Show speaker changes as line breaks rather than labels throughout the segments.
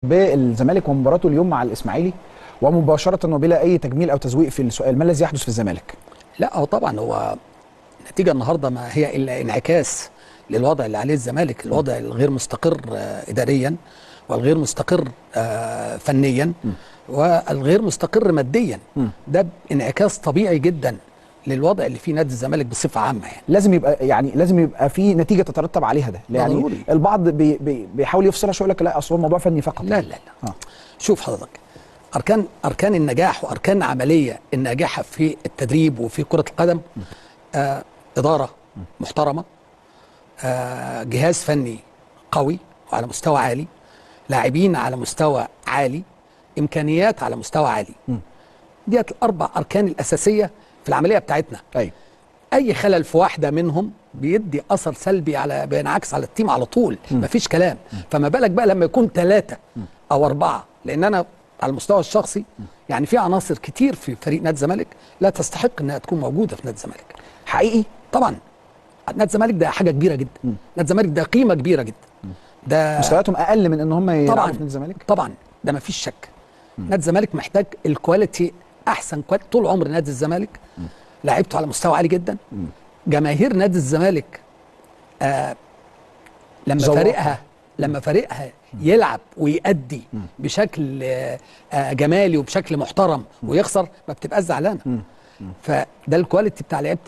بالزمالك ومباراته اليوم مع الاسماعيلي ومباشره وبلا اي تجميل او تزويق في السؤال، ما الذي يحدث في الزمالك؟
لا هو طبعا هو النتيجه النهارده ما هي الا انعكاس للوضع اللي عليه الزمالك، الوضع الغير مستقر اداريا والغير مستقر فنيا والغير مستقر ماديا. ده انعكاس طبيعي جدا للوضع اللي فيه نادي الزمالك بصفه عامه. يعني
لازم يبقى في نتيجه تترتب عليها ده، يعني ضروري. البعض بيحاول يفصلها شويه، يقول لك لا اصل الموضوع فني فقط.
لا لا لا شوف حضرتك، اركان النجاح واركان عمليه الناجحه في التدريب وفي كره القدم اداره محترمه، جهاز فني قوي وعلى مستوى عالي، لاعبين على مستوى عالي، امكانيات على مستوى عالي. ديت الاربع اركان الاساسيه في العمليه بتاعتنا. اي خلل في واحده منهم بيدي اثر سلبي بينعكس على التيم على طول. مفيش كلام. فما بالك بقى لما يكون 3 أو 4؟ لان انا على المستوى الشخصي يعني في عناصر كتير في فريق نادي الزمالك لا تستحق انها تكون موجوده في نادي الزمالك.
حقيقي
طبعا نادي الزمالك ده حاجه كبيره جدا. نادي الزمالك ده قيمه كبيره جدا. ده
مستوياتهم اقل من ان هم يلعبوا في نادي الزمالك.
طبعا ده مفيش شك. نادي الزمالك محتاج الكواليتي، احسن كواليتي. طول عمر نادي الزمالك لعبته على مستوى عالي جدا. جماهير نادي الزمالك لما فريقها يلعب ويأدي بشكل جمالي وبشكل محترم ويخسر ما بتبقاش زعلانه. فده الكواليتي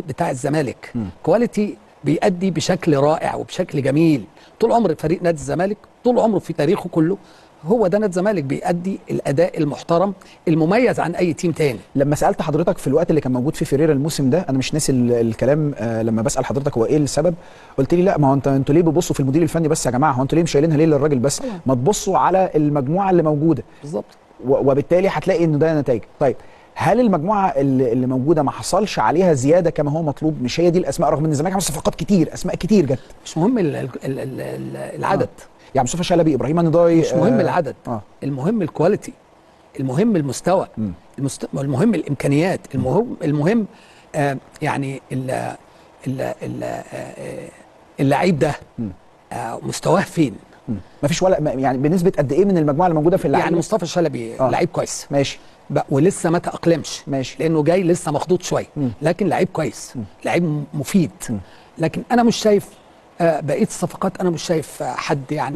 بتاع الزمالك. كواليتي بيأدي بشكل رائع وبشكل جميل. طول عمر فريق نادي الزمالك طول عمره في تاريخه كله هو ده نادي الزمالك بيأدي الاداء المحترم المميز عن اي تيم تاني.
لما سالت حضرتك في الوقت اللي كان موجود فيه فيريرا الموسم ده، انا مش ناسي الكلام، لما بسال حضرتك هو ايه السبب، قلت لي لا، ما هو انتوا ليه بتبصوا في المدير الفني بس يا جماعه؟ هو انتوا ليه مش شايلينها ليه للراجل بس؟ ما تبصوا على المجموعه اللي موجوده.
بالظبط.
وبالتالي هتلاقي انه ده نتائج. طيب هل المجموعه اللي موجوده ما حصلش عليها زياده كما هو مطلوب؟ مش هي دي الاسماء، رغم ان الزمالك عمل صفقات كتير، اسماء كتير جت.
مش مهم العدد.
يعني مصطفى شلبي، ابراهيم النضاي،
مش مهم العدد. المهم الكواليتي، المهم المستوى، المهم الامكانيات، المهم يعني اللعيب ده مستواه فين.
مفيش ولا يعني بنسبه قد ايه من المجموعه اللي موجوده في اللعيبه؟
يعني مصطفى شلبي لعيب كويس
ماشي،
ولسه ما تأقلمش.
ماشي،
لانه جاي لسه مخضوض شويه، لكن لعيب كويس، لعيب مفيد. لكن انا مش شايف بقيه الصفقات، انا مش شايف حد يعني